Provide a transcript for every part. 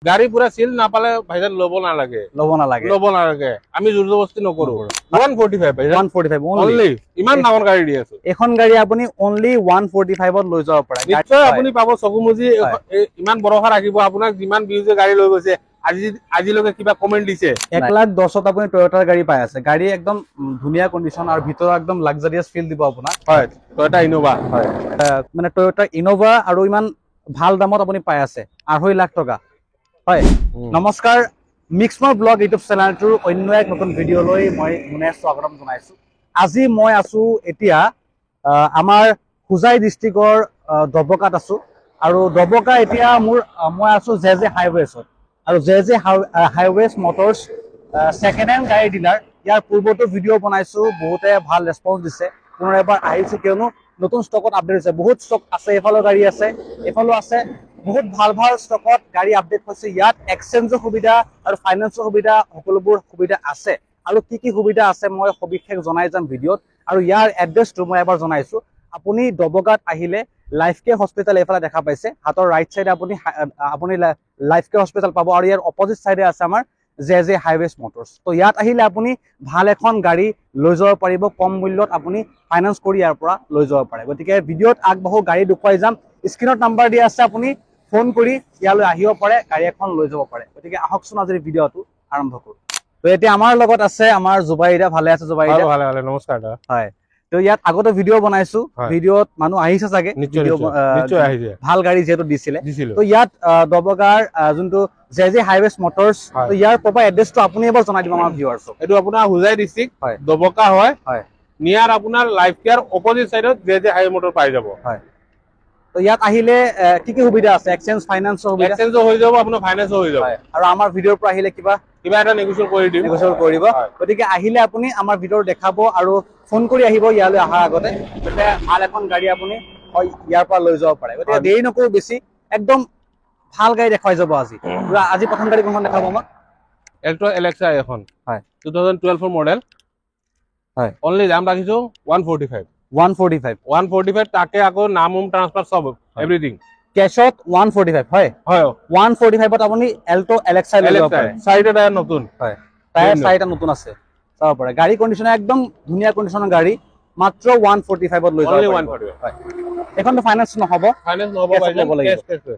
গাড়ী পুৰা সিল নাপালে ভাইজান ল'ব নালাগে আমি জোৰজবস্তি নকৰো 145 ভাইজান 145 অনলি ইমান ডাঙৰ গাড়ী দি আছো এখন গাড়ী আপুনি অনলি 145 ত লৈ যাব পাৰে নিশ্চয় আপুনি পাব চকুমুজি ইমান ভৰসা ৰাখিব আপোনাক যিমান বিউজে গাড়ী লৈ গৈছে আজিলৈকে কিবা কমেন্ট দিছে 1,10,000 আপুনি টয়োটাৰ গাড়ী পাই আছে গাড়ী একদম ধুনীয়া কন্ডিশন আৰু ভিতৰত একদম লাক্সাৰিয়াছ ফিল দিব আপোনাক হয় টয়োটা ইনোভা হয় মানে টয়োটা ইনোভা আৰু ইমান ভাল দামত আপুনি পাই আছে 2.5 লাখ টকা হয় নমস্কাৰ মিক্সমৰ ব্লগ ইউটিউব চেনেলটোৰ অন্য এক নতুন ভিডিঅ'লৈ মই মুনেশ স্বাগতম জনাইছো আজি মই আছো এতিয়া আমাৰ খুজাই ডিষ্ট্ৰিক্টৰ দবকাত আছো আৰু দবকা এতিয়া মই আছো জে হাইৱেছত আৰু J highways motors second hand গাড়ী ডিলাৰ ইয়াৰ পূৰ্বতো ভিডিঅ' বনাইছো বহুতে ভাল ৰেসপন্স দিছে পুনৰ এবাৰ আহিছো কিয়নো নতুন ষ্টকত আপডেট হৈছে বহুত ষ্টক আছে এফালৰ গাড়ী আছে এফালো আছে বহুত ভাল ষ্টকত গাড়ী আপডেট হৈছে ইয়াত এক্সচেঞ্জৰ সুবিধা আৰু ফাইনেন্সৰ সুবিধা সকলোবোৰ সুবিধা আছে আৰু কি সুবিধা আছে মই সবিশেষ জনাই যাম ভিডিঅ'ত আৰু ইয়াৰ এড্ৰেছটো মই এবাৰ জনাইছো আপুনি দবকাত আহিলে লাইফ কেয়াৰ হস্পিটেল এফালে দেখা পাইছে হাতৰ ৰাইট সাইডে আপুনি লাইফ কেয়াৰ হস্পিটেল পাব আৰু ইয়াৰ অপজিট সাইডে আছে আমাৰ জে হাইৱেজ মটৰছ তো ইয়াত আহিলে আপুনি ভাল এখন গাড়ী লৈ যাব পাৰিব কম মূল্যত আপুনি ফাইনেন্স কৰি ইয়াৰ পৰা লৈ যাব পাৰে গতিকে ভিডিঅ'ত আগবাঢ়ো গাড়ী দেখুৱাই যাম স্ক্ৰীনত নাম্বাৰ দিয়া আছে আপুনি ফোন কৰি ইয়ালৈ আহিব পাৰে গাড়ী এখন লৈ যাব পাৰে গতিকে আহকচোন আজি ভিডিঅ'টো আৰম্ভ কৰো তো এতিয়া আমাৰ লগত আছে আমাৰ জুবাইদা ভালে আছে জুবাইদা ভালে নমস্কাৰ হয় তো ইয়াত আগতে ভিডিঅ' বনাইছো ভিডিঅ'ত মানুহ আহিছে চাগে নিশ্চয় আহিছে ভাল গাড়ী যেটো দিছিলে তো ইয়াত দবগাৰ যোনটো জে হাইৱেজ মটৰছ তো ইয়াৰ প্ৰপাৰ এড্ৰেছটো আপুনি এবাৰ জনাই দিব আমাৰ ভিউৱাৰ্ছক এটো আপোনাৰ হুজাই ডিস্ট্ৰিক্ট দবকা হয় নিয়াৰ আপোনাৰ লাইফ কেয়াৰ অপজিট সাইডত জে হাইৱে মটৰ পাই যাব হয় তো ইয়াত আহিলে কি সুবিধা আছে এক্সচেঞ্জ ফাইনান্সৰ সুবিধা এক্সচেঞ্জ হৈ যাব আপোনাৰ ফাইনান্স হৈ যাব আৰু আমাৰ ভিডিঅ'ৰ পৰা আহিলে কিবা এটা নেগোচিয়েট কৰি দিম গতিকে আহিলে আপুনি আমাৰ ভিডিঅ' দেখাব আৰু ফোন কৰি আহিব ইয়ালৈ অহাৰ আগতে যাতে ভাল এখন গাড়ী আপুনি ইয়াৰ পৰা লৈ যাব পাৰে গতিকে দেৰি নকৰো বেছি একদম ভাল গাড়ী দেখাই যাব আজি প্ৰথম গাড়ী কোনখন দেখাব আমাক এল্টো এলেক্সা এখন হয় 2012 মডেল হয় অনলি দাম ৰাখিছো 145 তাকে আকৌ নাম ট্ৰান্সফাৰ সব এভৰিথিং কেশত 145 হয় 145 ত আপুনি এল্টো এলেক্সা লৈ যাব পাৰে চাৰিটা টায়াৰ নতুন হয় টায়াৰ চাৰিটা নতুন আছে চাব পাৰে গাড়ী কন্ডিশন একদম ধুনীয়া কন্ডিশনৰ গাড়ী মাত্ৰ 145 ত লৈ যাব পাৰে হয় এখনটো ফাইনান্স নহব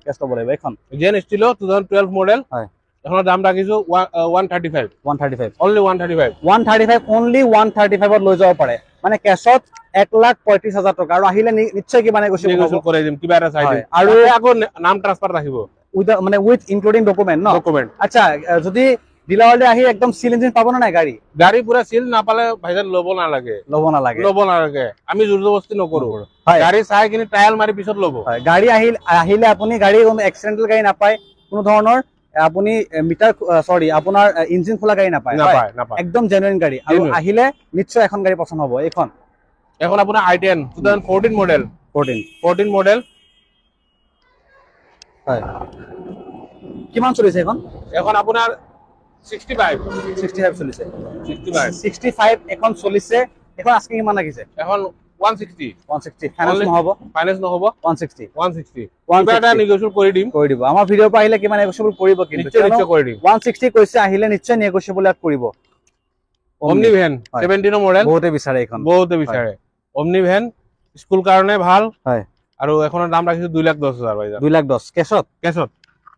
কেশ ল'ব লাগিব এখন জেন ষ্টিলো 2012 মডেল হয় এখনৰ দাম ৰাখিছো 135 অনলি 135 অনলি 135 ত লৈ যাব পাৰে মানে কেশত 1,35,000 টকা আৰু আহিলে নিশ্চয় কিবা নেগোচিয়েট কৰি দিম কিবা এটা চাই দিম আৰু আকৌ নাম ট্ৰান্সফাৰ ৰাখিব উইথ ইনক্লুডিং ডকুমেন্ট আচ্ছা যদি ডিলাৰলে আহি একদম সিল ইঞ্জিন পাব না গাড়ী পুৰা সিল নাপালে ভাইজান ল'ব নালাগে আমি জোৰজবস্তি নকৰো গাড়ী চাই কিনি ট্ৰায়াল মাৰি পিছত ল'ব গাড়ী আহিলে আপুনি গাড়ী কোনো এক্সিডেন্টাল গাড়ী নাপায় কোনো ধৰণৰ আপুনি মিটাৰ আপোনাৰ ইঞ্জিন খোলা গাড়ী নাপায় একদম জেনুইন গাড়ী আৰু আহিলে নিশ্চয় এখন গাড়ী পছন্দ হ'ব এখন আপোনাৰ i10 2014 মডেল 14 মডেল হয় কিমান চলিছে এখন আপোনাৰ 65 চলিছে 65 এখন চলিছে এখন আজকে কিমান লাগিছে এখন 160 ফাইনান্স নহব 160 কিবা এটা নেগোচিয়েট কৰি দিব আমাৰ ভিডিঅ' পৰা আহিলে কিমান নেগোচিয়েবল কৰিব কিন্তু নিশ্চয় কৰি দিম 160 কৈছে আহিলে নিশ্চয় নেগোচিয়েবল কৰিব omni van 17 মডেল বহুতে বিচাৰে omni van স্কুল কাৰণে ভাল হয় আৰু এখনৰ দাম ৰাখিছো 2,10,000 ভাইজান 2,10,000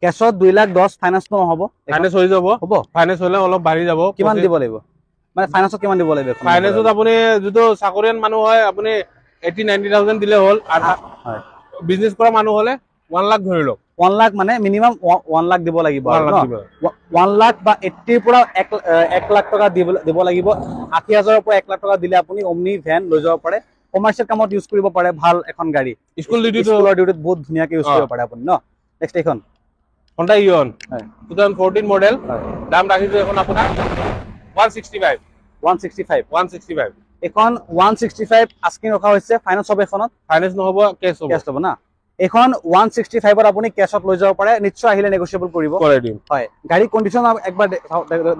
কেশত 2,10,000 ফাইনান্স নহব ফাইনান্স হৈ যাব ফাইনান্স হলে অলপ বাঢ়ি যাব কিমান দিব লাগিব মানে ফাইনান্সত কিমান দিব লাগিব ফাইনান্সত আপুনি যদি চাকৰিয়ান মানুহ হয় আপুনি 80-90,000 দিলে হ'ল আৰু বিজনেস কৰা মানুহ হলে 1 লাখ ধৰি লওক 1 লাখ মানে মিনিমাম 1 লাখ দিব লাগিব 1 লাখ বা 80 পৰা 1 লাখ টকা দিব লাগিব 80,000 পৰা 1 লাখ টকা দিলে আপুনি omni van লৈ যাব পাৰে কমাৰ্চিয়েল কামত ইউজ কৰিব পাৰে ভাল এখন গাড়ী স্কুলৰ ডিউটিত বহুত ধুনীয়াকৈ ইউজ কৰিব পাৰে আপুনি নেক্সট এখন Honda Ion 2014 মডেল দাম ৰাখিছো এখন আপোনাৰ 165 এখন 165 আস্কিং ৰখা হৈছে ফাইনান্স হবে এখনত ফাইনান্স নহব কেশ হ'ব না এখন 165 ত আপুনি কেশত লৈ যাব পাৰে নিশ্চয় আহিলে নেগোচিয়েবল কৰি দিম হয় গাড়ী কন্ডিশন একবাৰ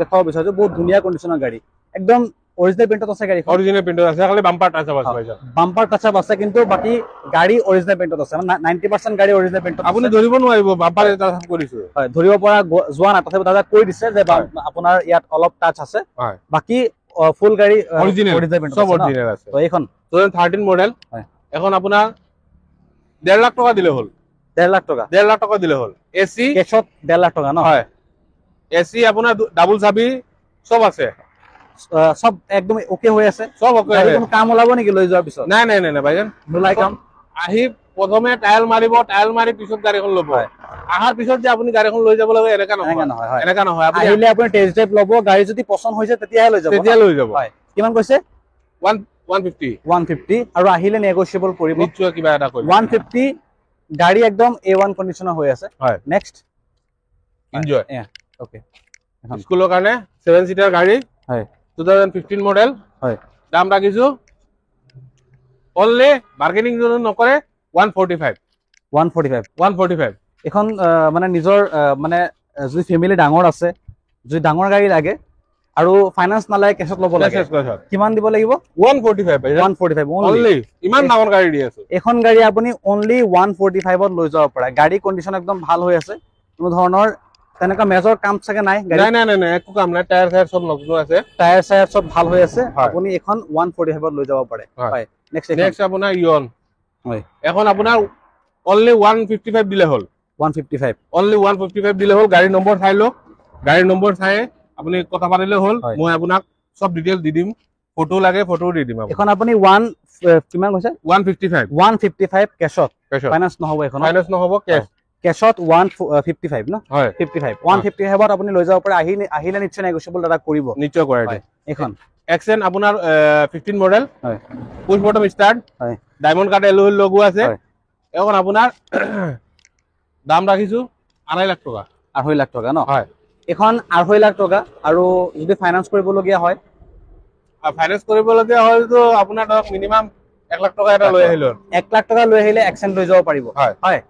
দেখাব বিচাৰিছো বহুত ধুনীয়া কন্ডিশনৰ গাড়ী একদম অৰিজিনেল পেইণ্টত আছে গাড়ীখন অৰিজিনেল প্ৰিন্টাৰ আছে খালি বাম্পাৰ টাচ আছে ভাইজান বাম্পাৰ টাচ আপ আছে কিন্তু বাকি গাড়ী অৰিজিনেল পেইণ্টত আছে মানে 90% গাড়ী অৰিজিনেল পেইণ্টত আপুনি ধৰিব নোৱাৰিব বাম্পাৰ টাচ কৰিছো হয় ধৰিব পৰা যোৱা নাই তথাপি দাদা কৈ দিছে যে আপোনাৰ ইয়াত অলপ টাচ আছে হয় বাকি ফুল গাড়ী অৰিজিনেল পেইণ্টত সব আছে অৰিজিনেল আছে তো এইখন 2013 মডেল হয় এখন আপোনাৰ 1.5 লাখ টকা দিলে হ'ল 1.5 লাখ টকা 1.5 লাখ টকা দিলে হ'ল এসি কেছত 1.5 লাখ টকা ন হয় এসি আপোনাৰ ডাবল চাবি সব আছে সব একদম ওকে হৈ আছে সব ওকে গাড়ী কোনো কাম ওলাব নেকি লৈ যোৱাৰ পিছত নাই নাই নাই নাই ভাইজান নোলাই কাম আহি প্ৰথমে টাইল মাৰিব টাইল মাৰি পিছত গাড়ীখন ল'ব আহাৰ পিছত যে আপুনি গাড়ীখন লৈ যাব লাগে এনেকা নহয় এনেকা নহয় আপুনি আহিলে আপুনি টেষ্ট ড্ৰাইভ ল'ব গাড়ী যদি পছন্দ হৈছে তেতিয়াহে লৈ যাব তেতিয়া লৈ যাব হয় কিমান কৈছে 150 150 আৰু আহিলে নেগোশিয়েবল কৰিব নিশ্চয় কিবা এটা কৰিব 150 গাড়ী একদম A1 কন্ডিশনৰ হৈ আছে হয় নেক্সট এনজয় ওকে স্কুলৰ কাৰণে 7 সিটাৰ গাড়ী হয় 2015 মডেল হয় দাম ৰাখিছো অনলি বাৰ্গেনিং যদি নকৰে 145 এখন মানে নিজৰ মানে যদি ফেমিলি ডাঙৰ আছে যদি ডাঙৰ গাড়ী লাগে আৰু ফাইনান্স নালাগে কেছত ল'ব লাগে কিমান দিব লাগিব 145 অনলি ইমান ডাঙৰ গাড়ী দি আছে এখন গাড়ী আপুনি অনলি 145 ত লৈ যাব পাৰে গাড়ী কন্ডিশন একদম ভাল হৈ আছে কোনো ধৰণৰ তেনেকা মেজৰ কাম চাগে নাই নাই নাই নাই একো কাম নাই টায়াৰ চায়াৰ সব নতুন আছে টায়াৰ চায়াৰ সব ভাল হৈ আছে আপুনি এখন 145 ত লৈ যাব পাৰে হয় নেক্সট আপোনাৰ ইয়ন হয় এখন আপোনাৰ অনলি 155 দিলে হ'ল 155 অনলি 155 দিলে হ'ল গাড়ী নম্বৰ চাই লওক গাড়ী নম্বৰ চাই আপুনি কথা পাতিলে হ'ল মই আপোনাক সব ডিটেইলছ দি দিম ফটো লাগে ফটো দি দিম এখন আপুনি কিমান কৈছে 155 কেছত ফাইনান্স নহব এখন ফাইনান্স নহব কেছত 155 ন হয় 55 155 ত আপুনি লৈ যাব পাৰে আহিলে নিশ্চয় নেগোশিয়েবল দাদা কৰিব নিশ্চয় কৰে এখন এক্সেন আপোনাৰ 15 মডেল হয় পুশ বটম স্টাৰ্ট হয় ডায়মন্ড কাট এলুইল লগো আছে এখন আপোনাৰ দাম ৰাখিছো 2.5 লাখ টকা 2.5 লাখ টকা ন হয় এখন 2.5 লাখ টকা আৰু যদি ফাইনান্স কৰিবলগীয়া হয় ফাইনান্স কৰিবলগীয়া হয়তো আপোনাৰ ধৰক মিনিমাম 1 লাখ টকা এটা লৈ আহিলো 1 লাখ টকা লৈ আহিলে এক্সেন্ট লৈ যাব পাৰিব হয়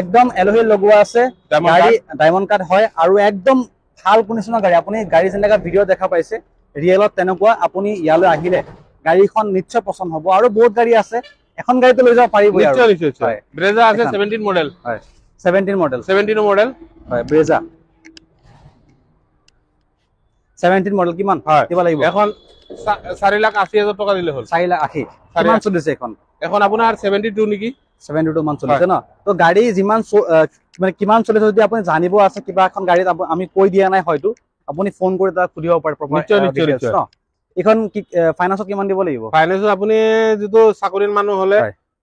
একদম এলুইল লগোৱা আছে গাড়ী ডায়মন্ড কাট হয় আৰু একদম ভাল কন্ডিশনৰ গাড়ী আপুনি গাড়ী যেনেকা ভিডিও দেখা পাইছে ৰিয়েলত তেনেকুৱা আপুনি ইয়ালৈ আহিলে গাড়ীখন নিশ্চয় পছন্দ হ'ব আৰু বহুত গাড়ী আছে এখন গাড়ীতে লৈ যাব পাৰিব নিশ্চয় নিশ্চয় ব্ৰেজা আছে 17 মডেল হয় 17 মডেল হয় ব্ৰেজা 17 মডেল কিমান দিব লাগিব এখন 4,80,000 টকা দিলে হ'ল 4,80,000 কিমান চলিছে এখন আপোনাৰ 72 নেকি 72 মান চলিছে ন তো গাড়ী যিমান মানে কিমান চলিছে যদি আপুনি জানিব আছে কিবা এখন গাড়ীত আমি কৈ দিয়া নাই হয়তো আপুনি ফোন কৰি তাক সুধিব পাৰে নিশ্চয় এখন ফাইনান্সত কিমান দিব লাগিব ফাইনান্সত আপুনি যেটো চাকৰিৰ মানুহ হলে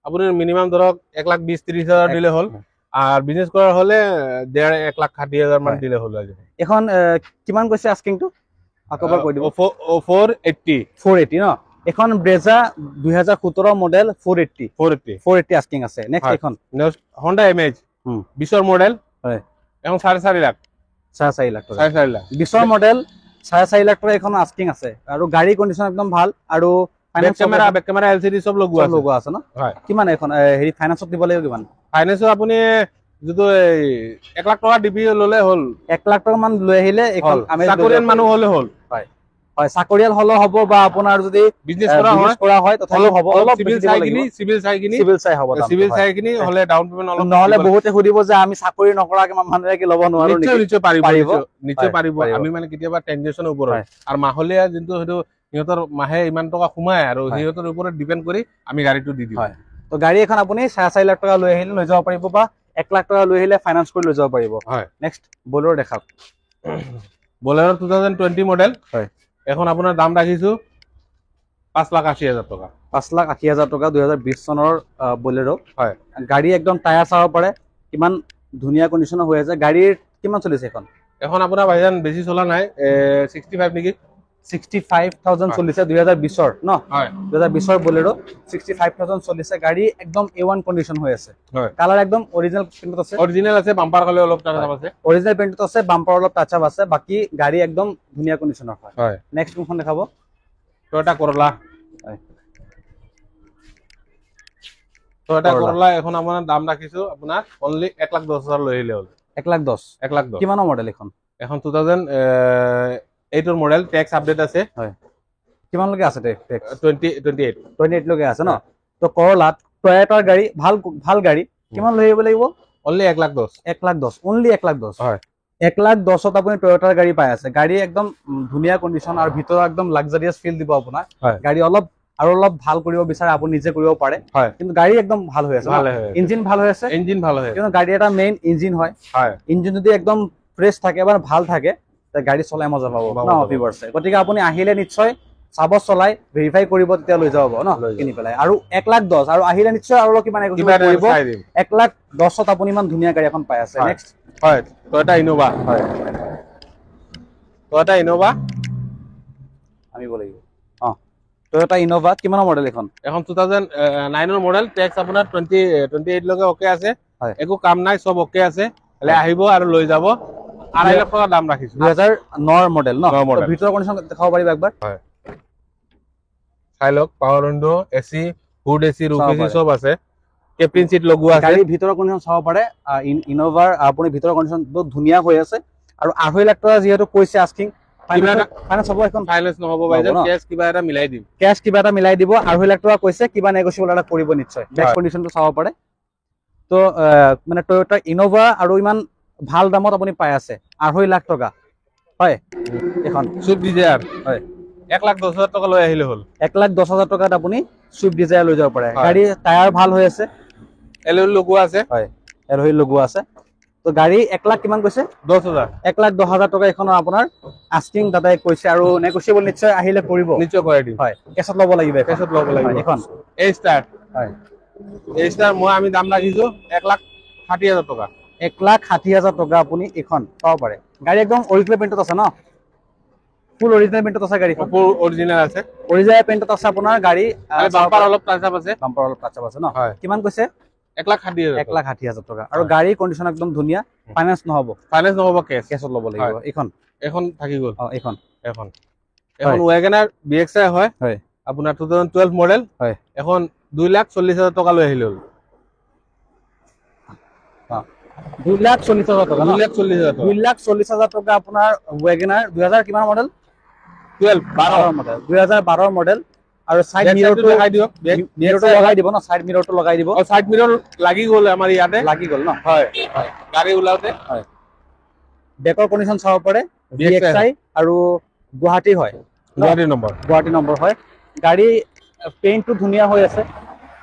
আপুনি মিনিমাম ধৰক 1,20,000-30,000 দিলে হ'ল আর বিজনেস করার হলে 1,60,000 মান দিলে হ'ল এখন কিমান কৈছে আস্কিংটো আকবাৰ কৈ দিব 480 ন এখন ব্ৰেজা 2017 মডেল 480 আস্কিং আছে নেক্সট এখন Honda Image 20 মডেল হয় এখন 4.5 লাখ 4.5 লাখ টকা 4.5 লাখ 20 মডেল 4.5 লাখ টকা এখন আস্কিং আছে আৰু গাড়ী কন্ডিশন একদম ভাল আৰু বেক ক্যামেৰা এলসিডি সব লগোৱা আছে ন হয় কিমান এখন হেৰি ফাইনান্সত দিব লাগিব কিমান ফাইনান্সত আপুনি যেটো 1 লাখ টকা ডিবি ললে হ'ল 1 লাখ টকা মান লৈ আহিলে এখন আমি চাকৰিয়াল মানুহ হলে হ'ল হয় হয় চাকৰিয়াল হলো হ'ব বা আপোনাৰ যদি বিজনেস কৰা হয় তথাপিও হ'ব অলপ সিভিল চাই হ'ব সিভিল চাই কিনি হলে ডাউন পেমেন্ট অলপ নহলে বহুতে সুধিব যে আমি চাকৰি নকৰাকে মানুহে কি ল'ব নোৱাৰো নেকি নিশ্চয় পাৰিব আমি মানে কেতিয়াবা ট্ৰানজেকচনৰ ওপৰত আৰু মাহলীয়া যোনটো হেতু সিহঁতৰ মাহে ইমান টকা সোমায় আৰু সিহঁতৰ ওপৰত ডিপেন্ড কৰি আমি গাড়ীটো দি দিওঁ তো গাড়ী এখন আপুনি 4.5 লাখ টকা লৈ আহিলে লৈ যাব পাৰিব বা 1 লাখ টকা লৈ আহিলে ফাইনান্স কৰি লৈ যাব পাৰিব হয় নেক্সট বলেৰো দেখাওক বলেৰো 2020 মডেল হয় এখন আপোনাৰ দাম ৰাখিছো 5,80,000 টকা 5,80,000 টকা 2020 চনৰ বলেৰো হয় গাড়ী একদম টায়াৰ চাব পাৰে কিমান ধুনীয়া কন্ডিশনৰ হৈ আছে গাড়ীৰ কিমান চলিছে এখন আপোনাৰ ভাইজান বেছি চলা নাই 65 নেকি 65,000 চলিছে 2020 ৰ ন হয় 2020 ৰ বলেৰো 65,000 চলিছে গাড়ী একদম A1 কন্ডিশন হৈ আছে হয় কালাৰ একদম অৰিজিনাল পেইণ্টত আছে অৰিজিনাল আছে বাম্পাৰ খালি অলপ টাচ আপ আছে অৰিজিনাল পেইণ্টত আছে বাম্পাৰ অলপ টাচ আপ আছে বাকি গাড়ী একদম ধুনীয়া কন্ডিশনৰ হয় নেক্সট কোনখন দেখাব টয়োটা কৰলা হয় টয়োটা কৰলা এখন আমাৰ দাম ৰাখিছো আপোনাৰ অনলি 1,10,000 লৈ আহিলে হ'ল 1,10,000 কিমানৰ মডেল এখন 2008 ৰ মডেল ট্যাক্স আপডেট আছে হয় কিমানলৈকে আছে টেক্স 28 লৈকে আছে ন তো কৰলাত টয়োটাৰ গাড়ী ভাল গাড়ী কিমান লৈ আহিব লাগিব অনলি 1,10,000 1,10,000 অনলি 1,10,000 হয় 1,10,000 আপুনি টয়োটাৰ গাড়ী পাই আছে গাড়ী একদম ধুনীয়া কণ্ডিশ্যন আৰু ভিতৰত একদম লাক্সাৰিয়াছ ফিল দিব আপোনাক গাড়ী অলপ ভাল কৰিব বিচাৰে আপুনি নিজে কৰিব পাৰে কিন্তু গাড়ী একদম ভাল হৈ আছে ইঞ্জিন ভাল হৈ আছে কিন্তু গাড়ী এটা মেইন ইঞ্জিন হয় ইঞ্জিন যদি একদম ফ্ৰেছ থাকে বা ভাল থাকে গাড়ী চলাই মজা পাব ন ভিউৱাৰ্ছে গতিকে আপুনি আহিলে নিশ্চয় চাব চলাই ভেৰিফাই কৰিব তেতিয়া লৈ যাব ন কিনি পেলাই আৰু 1,10,000 আৰু আহিলে নিশ্চয় আৰু কিমান কৰিব 1,10,000 আপুনি ইমান ধুনীয়া গাড়ী এখন পাই আছে নেক্সট হয় টয়োটা ইনোভা আনিব লাগিব টয়োটা ইনোভা কিমানৰ মডেল এখন 2009 ৰ মডেল টেক্স আপোনাৰ 28 লৈকে ওকে আছে একো কাম নাই সব ওকে আছে হলে আহিব আৰু লৈ যাব 2.5 লাখ টকা দাম ৰাখিছো 2009 ৰ মডেল ন ভিতৰৰ কণ্ডিশ্যন দেখাব পাৰিব একবাৰ হয় চাই লওক power window AC hood AC roof AC সব আছে কেপ্টেন সিট লগোৱা আছে গাড়ী ভিতৰৰ কণ্ডিশ্যন চাব পাৰে ইনোভাৰ আপুনি ভিতৰৰ কণ্ডিশ্যন বহুত ধুনীয়া হৈ আছে আৰু 2.5 লাখ টকা যিহেতু কৈছে আস্কিং ফাইনান্স হ'ব এখন ফাইনান্স নহব বাইদেউ কেছ কিবা এটা মিলাই দিব 2.5 লাখ টকা কৈছে কিবা নেগোচিয়েবল এটা কৰিব নিশ্চয় বেক কণ্ডিশ্যনটো চাব পাৰে তো মানে টয়োটা ইনোভা আৰু ইমান ভাল দামত আপুনি পাই আছে 2.5 লাখ টকা হয় এখন সুইফট ডিজায়াৰ হয় 1,10,000 টকা লৈ আহিলে হল 1,10,000 টকাত আপুনি সুইফট ডিজায়াৰ লৈ যাব পাৰে গাড়ী টায়াৰ ভাল হৈ আছে এলই লগোৱা আছে হয় এলই লগোৱা আছে তো গাড়ী 1 লাখ কিমান কৈছে 10,000 1,10,000 টকা এখনৰ আপোনাৰ আস্কিং দাদাই কৈছে আৰু নেগোচিয়েবল নিশ্চয় আহিলে কৰিব নিশ্চয় কৰাই দিম হয় কেছত ল'ব লাগিব এখন এই ষ্টাৰ হয় এই ষ্টাৰ মই আমি দাম ৰাখিছো 1,60,000 টকা 1,60,000 টকা আপুনি এখন পাব পাৰে গাড়ী একদম অৰিজিনেল পেইণ্টত আছে ন ফুল অৰিজিনেল পেইণ্টত আছে গাড়ী ফুল অৰিজিনেল আছে অৰিজিনেল পেইণ্টত আছে আপোনাৰ গাড়ী বাম্পাৰ অলপ টাচ আপ আছে ন কিমান কৈছে 1,60,000 টকা আৰু গাড়ী কণ্ডিশ্যন একদম ধুনীয়া ফাইনান্স নহব কেছত ল'ব লাগিব এখন থাকি গ'ল এখন ওয়াগনাৰ BXI হয় আপোনাৰ 2012 মডেল হয় এখন 2,40,000 টকা লৈ আহিলে হল 2,40,000 টকা 2,40,000 টকা আপোনাৰ ওয়াগনাৰ 2000 কিমান মডেল 2012 মডেল আৰু সাইড মিৰৰটো লগাই দিয়ক মিৰৰটো লগাই দিব ন সাইড মিৰৰটো লগাই দিব আৰু সাইড মিৰৰ লাগি গ'ল আমাৰ ইয়াতে লাগি গ'ল ন হয় গাড়ী উলাওতে হয় বেকৰ কণ্ডিশ্যন চাব পাৰে BXI আৰু গুৱাহাটী হয় গুৱাহাটী নম্বৰ হয় গাড়ী পেইণ্টটো ধুনীয়া হৈ আছে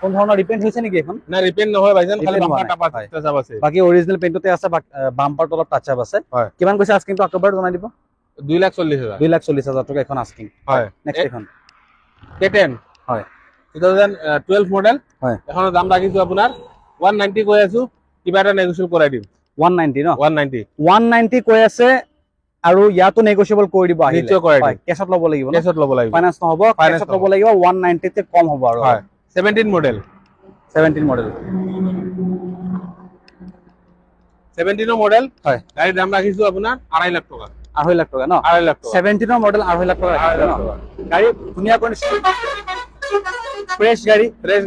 কোন ধৰণৰ ৰিপেইণ্ট হৈছে নেকি এখন না ৰিপেইণ্ট নহয় ভাইজান খালি বাম্পাৰ টাচ আপ আছে বাকি অৰিজিনেল পেইণ্টতে আছে বাম্পাৰটো অলপ টাচ আপ আছে কিমান কৈছে আস্কিংটো অক্টোবৰ জনাই দিব 2,40,000 টকা এখন আস্কিং হয় নেক্সট এখন K10 হয় 2012 মডেল হয় এখনৰ দাম ৰাখিছো আপোনাৰ 190 কৈ আছো কিবা এটা নেগোচিয়েবল কৰাই দিম 190 ন 190 কৈ আছে আৰু ইয়াতো নেগোচিয়েবল কৰি দিব আহিলে নিশ্চয় কৰাই দিম কেছত ল'ব লাগিব ফাইনান্স নহব কেছত ল'ব লাগিব 190 তে কম হ'ব আৰু হয় 17 মডেল 17 মডেল হয় গাড়ীৰ দাম ৰাখিছো আপোনাৰ 2.5 লাখ টকা 2.5 লাখ টকা ন 2.5 লাখ টকা 17 মডেল 2.5 লাখ টকা গাড়ী ধুনীয়া কণ্ডিশ্যন ফ্ৰেছ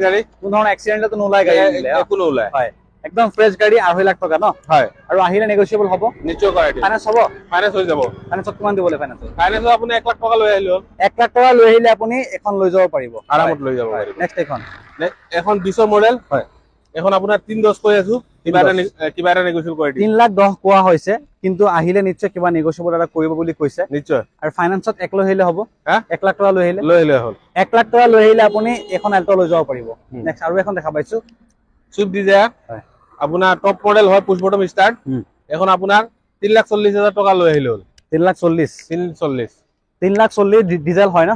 গাড়ী কোনো ধৰণৰ এক্সিডেণ্টটো নোলায় গাড়ী একো নোলায় হয় একদম ফ্ৰেছ গাড়ী 2.5 লাখ টকা ন হয় আৰু আহিলে নেগোচিয়েবল হ'ব নিশ্চয় কৰাই দিম ফাইনান্স হ'ব ফাইনান্স হৈ যাব ফাইনান্সত কিমান দিব লাগিব ফাইনান্সত আপুনি 1 লাখ টকা লৈ আহিলো 1 লাখ টকা লৈ আহিলে আপুনি এখন লৈ যাব পাৰিব আৰামত লৈ যাব পাৰিব নেক্সট এখন 20 মডেল হয় এখন আপোনাৰ 3,10 কৈ আছো কিবা এটা নেগোচিয়েবল কৰি দিম 3,10 কোৱা হৈছে কিন্তু আহিলে নিশ্চয় কিবা নেগোচিয়েবল এটা কৰিব বুলি কৈছে নিশ্চয় আৰু ফাইনান্সত 1 লৈ আহিলে হ'ব 1 লাখ টকা লৈ আহিলে হ'ল 1 লাখ টকা লৈ আহিলে আপুনি এখন এল্টো লৈ যাব পাৰিব নেক্সট আৰু এখন দেখা পাইছো সুইফট ডিজায়াৰ হয় আপোনাৰ টপ মডেল হয় পুশ বটম ষ্টাৰ্ট এখন আপোনাৰ 3,40,000 টকা লৈ আহিলে হ'ল 3,40,000 ডিজেল হয় ন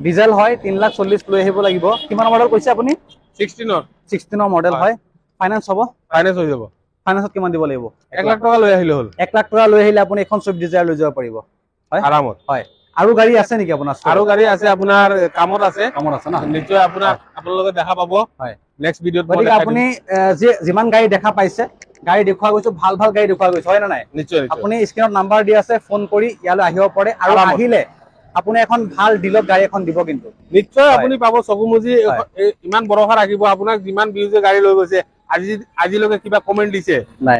ডিজেল হয় 3,40,000 লৈ আহিব লাগিব কিমান মডেল কৈছে আপুনি 16 মডেল হয় ফাইনান্স হ'ব ফাইনান্স হৈ যাব ফাইনান্সত কিমান দিব লাগিব 1 লাখ টকা লৈ আহিলে হ'ল 1 লাখ টকা লৈ আহিলে আপুনি এখন সুইফট ডিজায়াৰ লৈ যাব পাৰিব হয় আৰামত হয় আৰু গাড়ী আছে নেকি আপোনাৰ আৰু গাড়ী আছে আপোনাৰ কামত আছে ন নিশ্চয় আপোনালোকে দেখা পাব হয় নেক্সট ভিডিঅ'ত গতিকে আপুনি যিমান গাড়ী দেখা পাইছে গাড়ী দেখুৱা গৈছে ভাল গাড়ী দেখুৱা গৈছে হয় না নাই নিশ্চয় আপুনি স্ক্ৰিনত নাম্বাৰ দি আছে ফোন কৰি ইয়ালৈ আহিব পাৰে আৰু আহিলে আপুনি এখন ভাল ডিলত গাড়ী এখন দিব কিন্তু নিশ্চয় আপুনি পাব চকুমুজি ইমান ভৰসা ৰাখিব আপোনাক যিমান ভিউজে গাড়ী লৈ গৈছে আজিলৈকে কিবা কমেন্ট দিছে নাই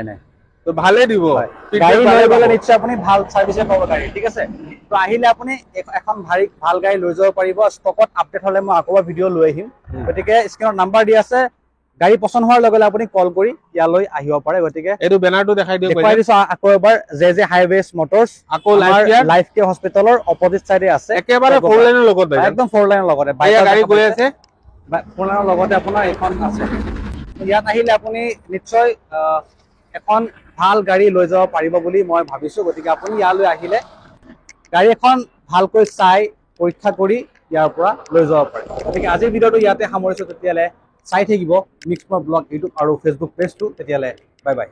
তো ভালে দিব গাড়ী লৈ গ'লে নিশ্চয় আপুনি ভাল সার্ভিসে পাব গাড়ী ঠিক আছে তো আহিলে আপুনি এখন ভাল গাড়ী লৈ যাব পাৰিব ষ্টকত আপডেট হলে মই আকৌ ভিডিঅ' লৈ আহিম গতিকে স্ক্ৰিনত নাম্বাৰ দি আছে গাড়ী পছন্দ হোৱাৰ লগে লগে আপুনি কল কৰি ইয়ালৈ আহিব পাৰে গতিকে এইটো বেনাৰটো দেখাই দিও দেখাই দিছো আকৌ এবাৰ জে হাইৱেজ মটৰছ আকৌ লাইফ কেয়াৰ হস্পিটেলৰ অপজিট সাইডে আছে একেবাৰে 4 লাইনৰ লগত একদম 4 লাইনৰ লগতে বাইক গাড়ী গৈ আছে 4 লাইনৰ লগতে আপোনাৰ এখন আছে ইয়াত আহিলে আপুনি নিশ্চয় এখন ভাল গাড়ী লৈ যাব পাৰিব বুলি মই ভাবিছো গতিকে আপুনি ইয়ালৈ আহিলে গাড়ী এখন ভালকৈ চাই পৰীক্ষা কৰি ইয়াৰ পৰা লৈ যাব পাৰে গতিকে আজিৰ ভিডিঅ'টো ইয়াতে সামৰিছো তেতিয়ালে চাই থাকিব মিক্স ব্লগ ইউটিউব আৰু ফেচবুক পেজটো তেতিয়ালে বাই বাই